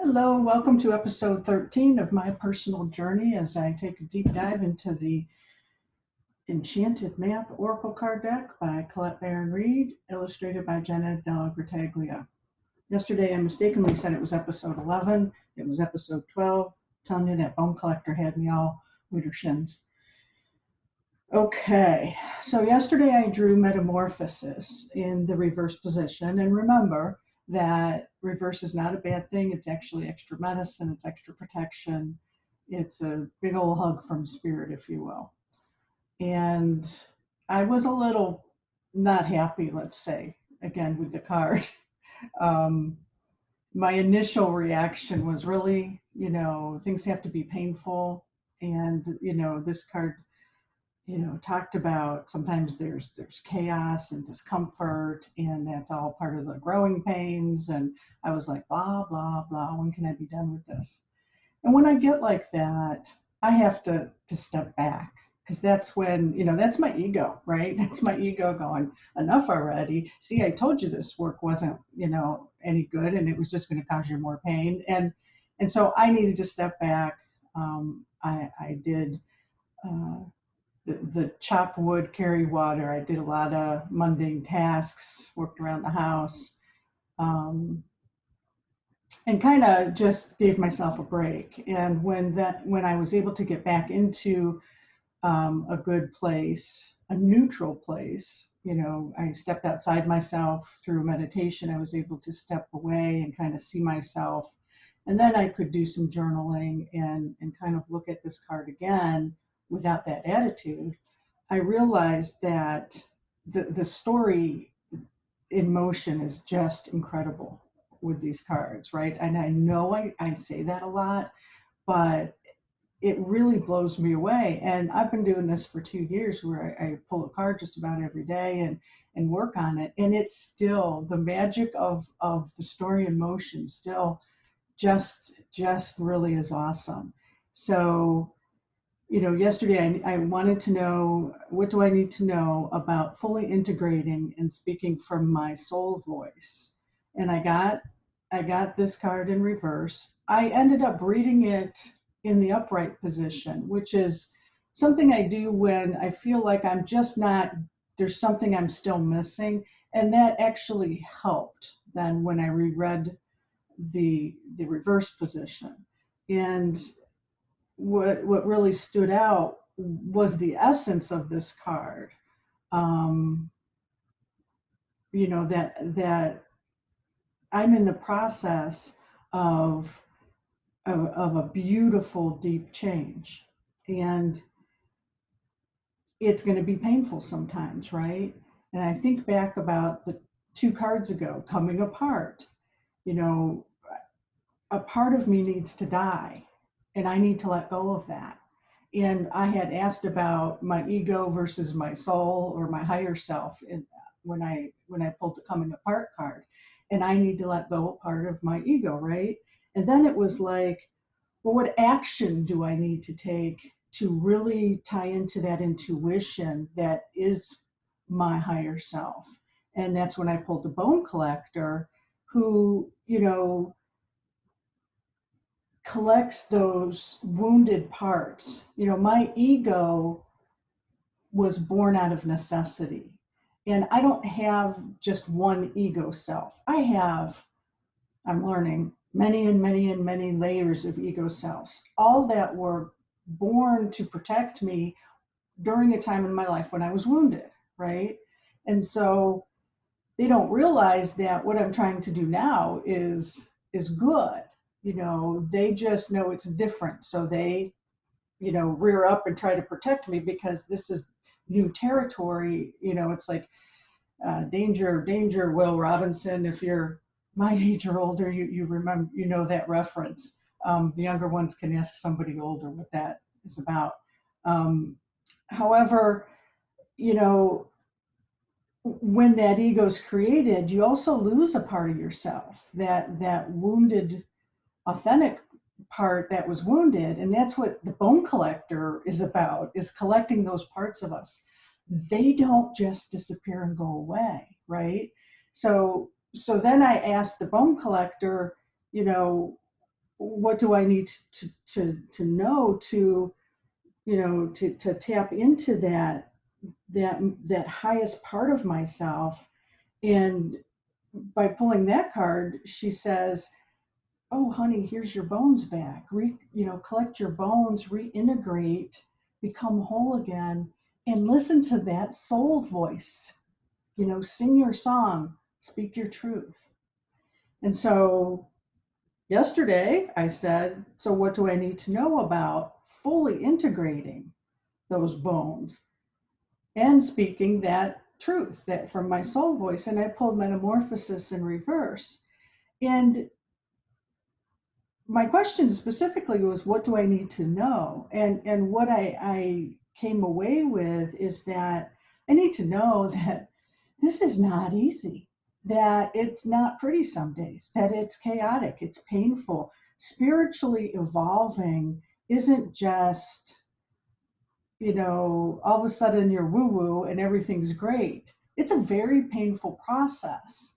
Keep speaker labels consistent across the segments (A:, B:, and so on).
A: Hello, welcome to episode 13 of my personal journey as I take a deep dive into the Enchanted Map Oracle card deck by Colette Baron Reid, illustrated by Jenna Della Grataglia. Yesterday I mistakenly said it was episode 11. It was episode 12. I'm telling you that bone collector had me all winter shins. Okay, so yesterday I drew Metamorphosis in the reverse position, and remember that reverse is not a bad thing. It's actually extra medicine, it's extra protection. It's a big old hug from spirit, if you will. And I was a little not happy, let's say, again with the card. um, my initial reaction was really, things have to be painful. And, this card talked about sometimes there's chaos and discomfort, and that's all part of the growing pains. And I was like, blah, blah, blah, when can I be done with this? And when I get like that, I have to step back, because that's when, that's my ego, right? That's my ego going, enough already. See, I told you this work wasn't, any good, and it was just going to cause you more pain. And so I needed to step back. I did the chop wood, carry water. I did a lot of mundane tasks, worked around the house, um, and kind of just gave myself a break. And when I was able to get back into a good place, a neutral place, I stepped outside myself through meditation. I was able to step away and kind of see myself. And then I could do some journaling and kind of look at this card again without that attitude. I realized that the story in motion is just incredible with these cards, right? And I know I say that a lot, but it really blows me away. And I've been doing this for 2 years, where I pull a card just about every day and work on it. And it's still the magic of the story in motion still just really is awesome. So, yesterday I wanted to know, what do I need to know about fully integrating and speaking from my soul voice? And I got this card in reverse. I ended up reading it in the upright position, which is something I do when I feel like I'm just not, there's something I'm still missing. And that actually helped then when I reread the reverse position. And what really stood out was the essence of this card. Um, that I'm in the process of a beautiful deep change, and it's going to be painful sometimes, right? And I think back about the 2 cards ago, coming apart. You know, a part of me needs to die, and I need to let go of that. And I had asked about my ego versus my soul or my higher self when I pulled the coming apart card, and I need to let go a part of my ego, right? And then it was like, well, what action do I need to take to really tie into that intuition that is my higher self? And that's when I pulled the bone collector, who, collects those wounded parts. My ego was born out of necessity. And I don't have just one ego self. I'm learning, many and many and many layers of ego selves, all that were born to protect me during a time in my life when I was wounded, right? And so they don't realize that what I'm trying to do now is good. They just know it's different. So they, rear up and try to protect me because this is new territory. It's like danger, danger, Will Robinson. If you're my age or older, you remember, that reference. The younger ones can ask somebody older what that is about. However, when that ego is created, you also lose a part of yourself, that wounded, authentic part that was wounded. And that's what the bone collector is about, is collecting those parts of us. They don't just disappear and go away, right? So then I asked the bone collector, what do I need to know to, to tap into that highest part of myself. And by pulling that card, she says, oh honey, here's your bones back. Collect your bones, reintegrate, become whole again, and listen to that soul voice. Sing your song, speak your truth. And so yesterday I said, so what do I need to know about fully integrating those bones and speaking that truth, that from my soul voice? And I pulled Metamorphosis in reverse. And my question specifically was, what do I need to know? And what I came away with is that I need to know that this is not easy, that it's not pretty some days, that it's chaotic, it's painful. Spiritually evolving isn't just, all of a sudden you're woo-woo and everything's great. It's a very painful process.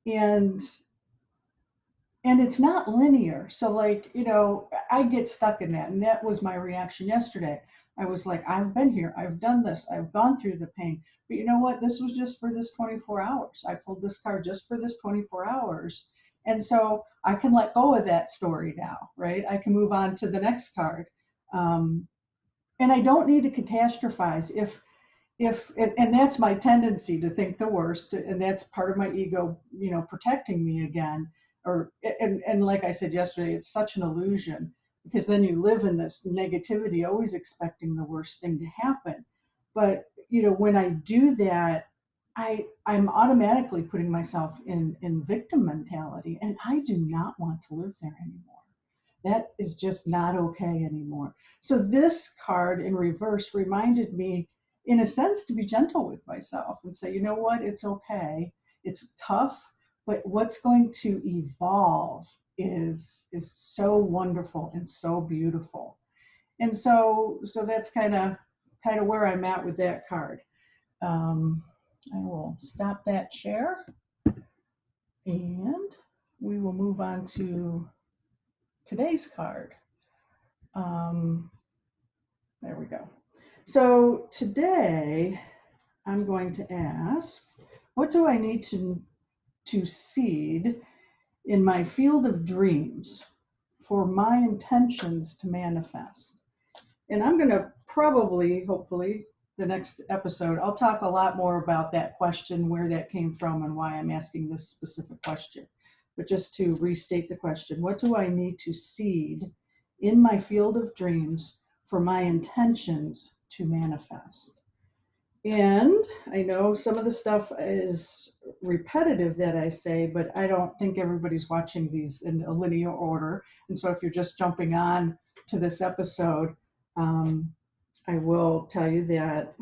A: And it's not linear. So like, I get stuck in that. And that was my reaction yesterday. I was like, I've been here, I've done this, I've gone through the pain. But you know what? This was just for this 24 hours. I pulled this card just for this 24 hours. And so I can let go of that story now, right? I can move on to the next card. And I don't need to catastrophize. If and that's my tendency to think the worst, and that's part of my ego, protecting me again. And like I said yesterday, it's such an illusion, because then you live in this negativity, always expecting the worst thing to happen. But when I do that, I'm automatically putting myself in victim mentality, and I do not want to live there anymore. That is just not okay anymore. So this card in reverse reminded me, in a sense, to be gentle with myself and say, you know what, it's okay. It's tough, but what's going to evolve is so wonderful and so beautiful. And so that's kind of where I'm at with that card. I will stop that share, and we will move on to today's card. There we go. So today I'm going to ask, what do I need to seed in my field of dreams for my intentions to manifest? And I'm going to probably, hopefully, the next episode, I'll talk a lot more about that question, where that came from, and why I'm asking this specific question. But just to restate the question, what do I need to seed in my field of dreams for my intentions to manifest? And I know some of the stuff is repetitive that I say, but I don't think everybody's watching these in a linear order. And so if you're just jumping on to this episode, I will tell you that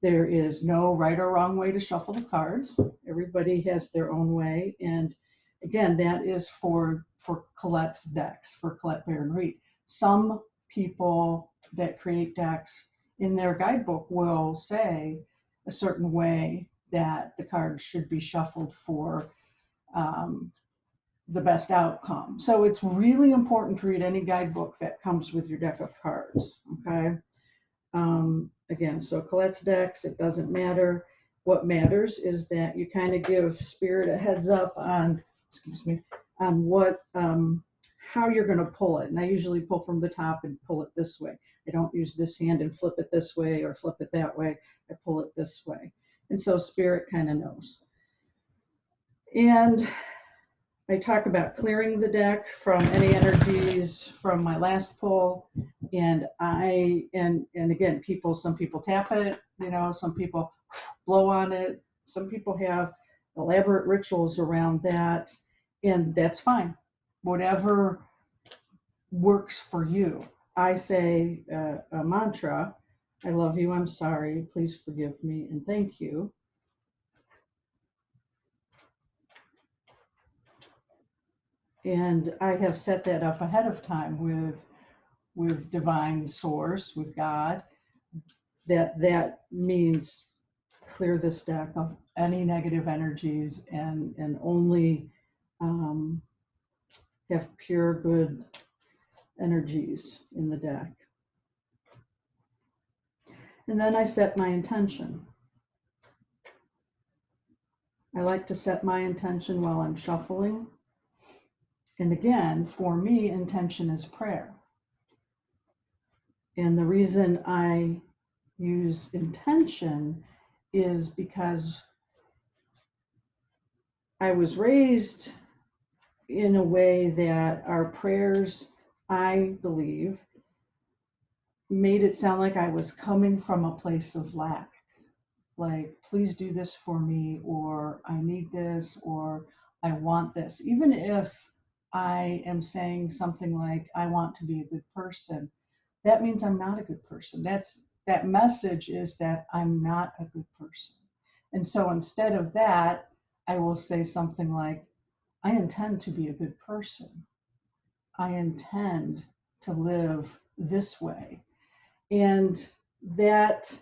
A: there is no right or wrong way to shuffle the cards. Everybody has their own way. And again, that is for Colette's decks, for Colette Baron Reid. Some people that create decks in their guidebook will say a certain way that the cards should be shuffled for the best outcome. So it's really important to read any guidebook that comes with your deck of cards, okay? Again, so Colette's decks, it doesn't matter. What matters is that you kind of give spirit a heads up on, on what, how you're going to pull it. And I usually pull from the top and pull it this way. I don't use this hand and flip it this way or flip it that way. I pull it this way. And so spirit kind of knows. And I talk about clearing the deck from any energies from my last pull. And again, some people tap it, some people blow on it. Some people have elaborate rituals around that, and that's fine. Whatever works for you. I say a mantra: I love you, I'm sorry, please forgive me, and thank you. And I have set that up ahead of time with divine source, with God. That means clear this deck of any negative energies and only have pure good energies in the deck. And then I set my intention. I like to set my intention while I'm shuffling. And again, for me, intention is prayer. And the reason I use intention is because I was raised in a way that our prayers, I believe, made it sound like I was coming from a place of lack. Like, please do this for me, or I need this, or I want this. Even if I am saying something like, I want to be a good person, that means I'm not a good person. That message is that I'm not a good person. And so instead of that, I will say something like, I intend to be a good person. I intend to live this way. And that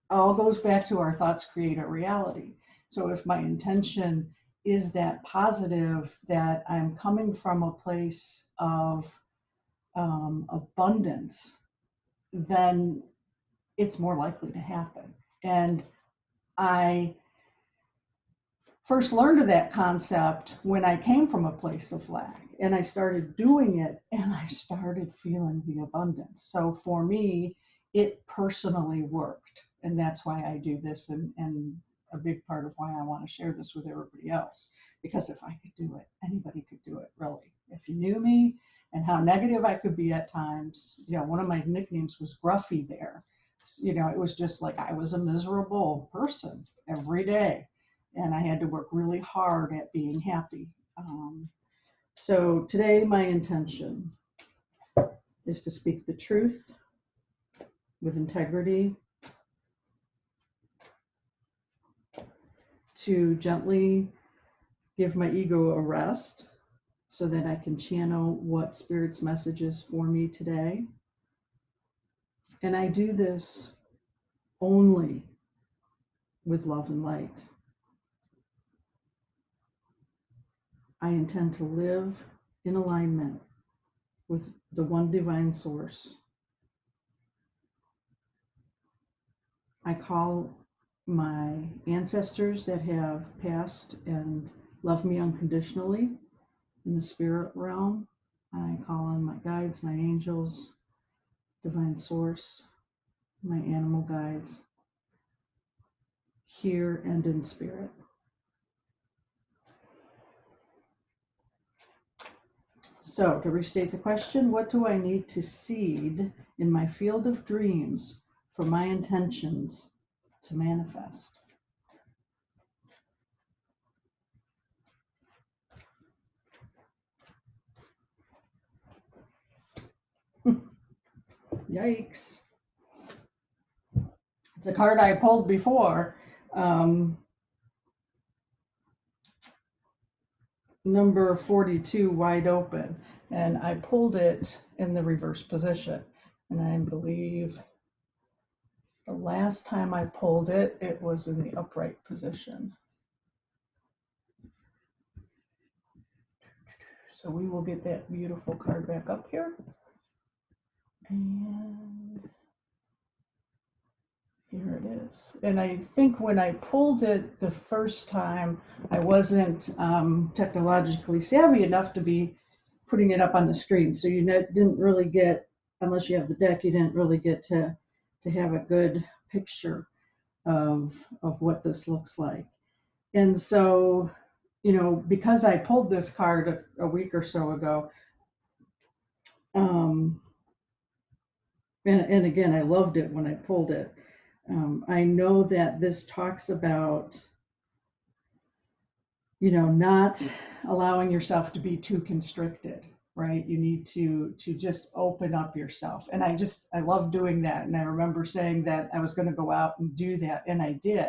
A: all goes back to our thoughts create our reality. So if my intention is that positive, that I'm coming from a place of abundance, then it's more likely to happen. And I first learned of that concept when I came from a place of lack, and I started doing it and I started feeling the abundance. So for me, it personally worked. And that's why I do this, and a big part of why I want to share this with everybody else. Because if I could do it, anybody could do it, really. If you knew me and how negative I could be at times, one of my nicknames was Gruffy Bear. It was just like I was a miserable person every day, and I had to work really hard at being happy. So today, my intention is to speak the truth with integrity, to gently give my ego a rest so that I can channel what Spirit's message is for me today. And I do this only with love and light. I intend to live in alignment with the one divine source. I call my ancestors that have passed and love me unconditionally in the spirit realm. I call on my guides, my angels, divine source, my animal guides, here and in spirit. So, to restate the question, what do I need to seed in my field of dreams for my intentions to manifest? Yikes. It's a card I pulled before. Number 42, wide open. And I pulled it in the reverse position. And I believe the last time I pulled it, it was in the upright position. So we will get that beautiful card back up here. And here it is. And I think when I pulled it the first time, I wasn't technologically savvy enough to be putting it up on the screen. So you didn't really get, unless you have the deck, you didn't really get to have a good picture of what this looks like. And so, because I pulled this card a week or so ago, and again, I loved it when I pulled it. I know that this talks about, not allowing yourself to be too constricted, right? You need to just open up yourself. And I love doing that. And I remember saying that I was going to go out and do that, and I did.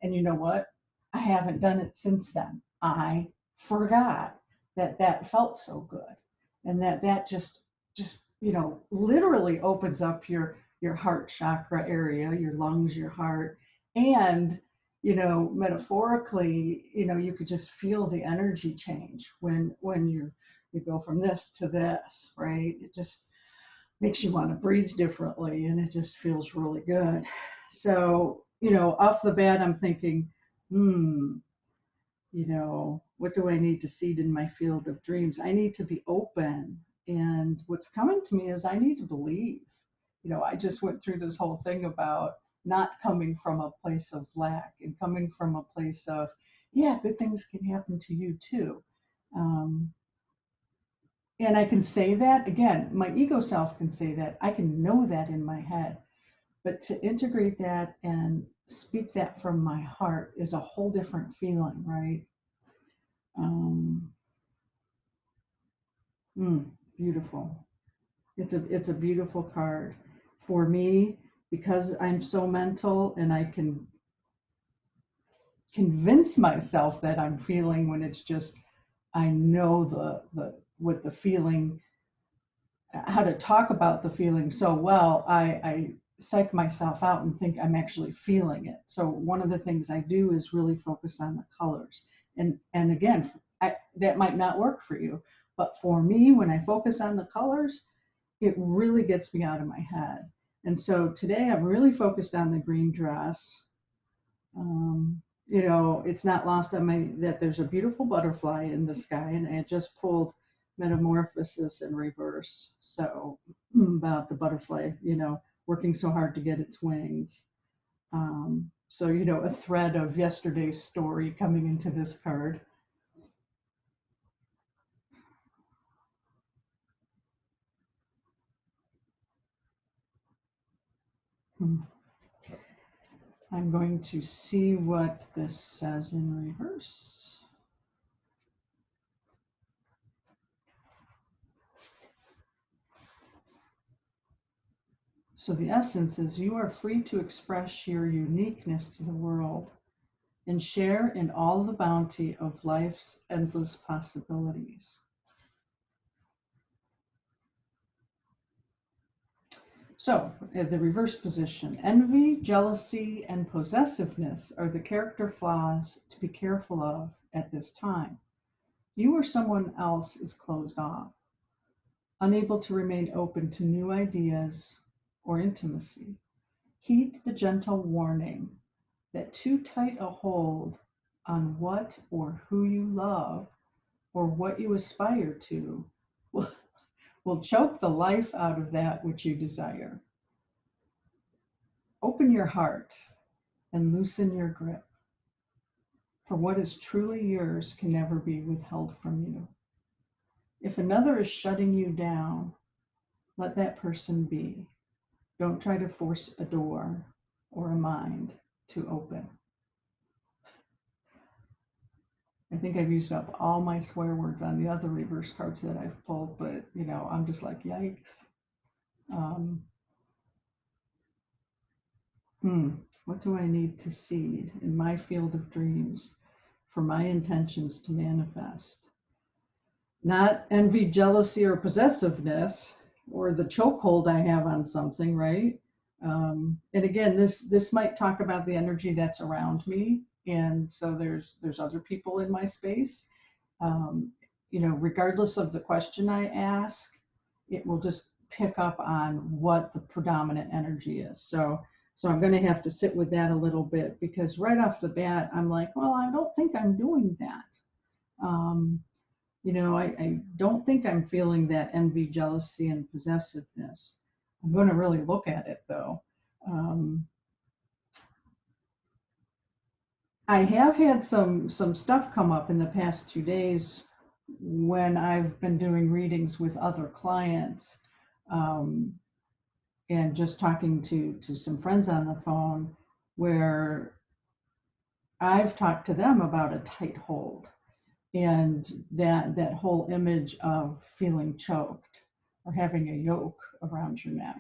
A: And you know what? I haven't done it since then. I forgot that felt so good, and that just literally opens up your heart chakra area, your lungs, your heart, and metaphorically, you could just feel the energy change when you go from this to this, right? It just makes you want to breathe differently, and it just feels really good. So, off the bat, I'm thinking, what do I need to seed in my field of dreams? I need to be open. And what's coming to me is I need to believe. I just went through this whole thing about not coming from a place of lack and coming from a place of, yeah, good things can happen to you too. Um, and I can say that again, my ego self can say that. I can know that in my head. But to integrate that and speak that from my heart is a whole different feeling, right? Um, Beautiful. It's a beautiful card for me because I'm so mental and I can convince myself that I'm feeling when it's just I know the what the feeling, how to talk about the feeling so well. I psych myself out and think I'm actually feeling it. So one of the things I do is really focus on the colors. And again, that might not work for you, but for me, when I focus on the colors, it really gets me out of my head. And so today I'm really focused on the green dress. It's not lost on me that there's a beautiful butterfly in the sky, and I just pulled Metamorphosis in reverse. So about the butterfly, working so hard to get its wings. So, a thread of yesterday's story coming into this card. Hmm. I'm going to see what this says in reverse. So the essence is you are free to express your uniqueness to the world and share in all the bounty of life's endless possibilities. So, the reverse position, envy, jealousy, and possessiveness are the character flaws to be careful of at this time. You or someone else is closed off, unable to remain open to new ideas or intimacy. Heed the gentle warning that too tight a hold on what or who you love or what you aspire to will, will choke the life out of that which you desire. Open your heart and loosen your grip, for what is truly yours can never be withheld from you. If another is shutting you down, let that person be. Don't try to force a door or a mind to open. I think I've used up all my swear words on the other reverse cards that I've pulled, but I'm just like, yikes. Um, what do I need to seed in my field of dreams for my intentions to manifest? Not envy, jealousy, or possessiveness, or the chokehold I have on something, right? And again, this might talk about the energy that's around me, and so there's other people in my space. Um, Regardless of the question I ask, it will just pick up on what the predominant energy is. So I'm going to have to sit with that a little bit because right off the bat, I'm like, well, I don't think I'm doing that. Um, I don't think I'm feeling that envy, jealousy, and possessiveness. I'm going to really look at it though. Um, I have had some stuff come up in the past 2 days when I've been doing readings with other clients, um, and just talking to some friends on the phone where I've talked to them about a tight hold and that whole image of feeling choked or having a yoke around your neck.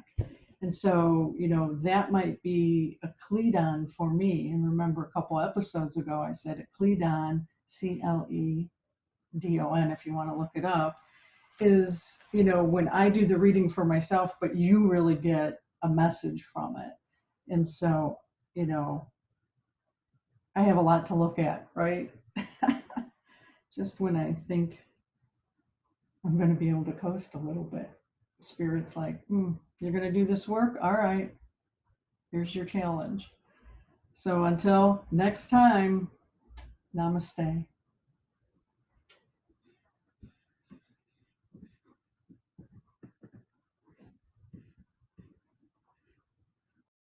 A: And so, that might be a cledon for me. And remember, a couple episodes ago, I said a cledon, Cledon, if you want to look it up, is, when I do the reading for myself, but you really get a message from it. And so, I have a lot to look at, right? Just when I think I'm going to be able to coast a little bit. Spirit's like, you're going to do this work? All right, here's your challenge. So until next time, namaste.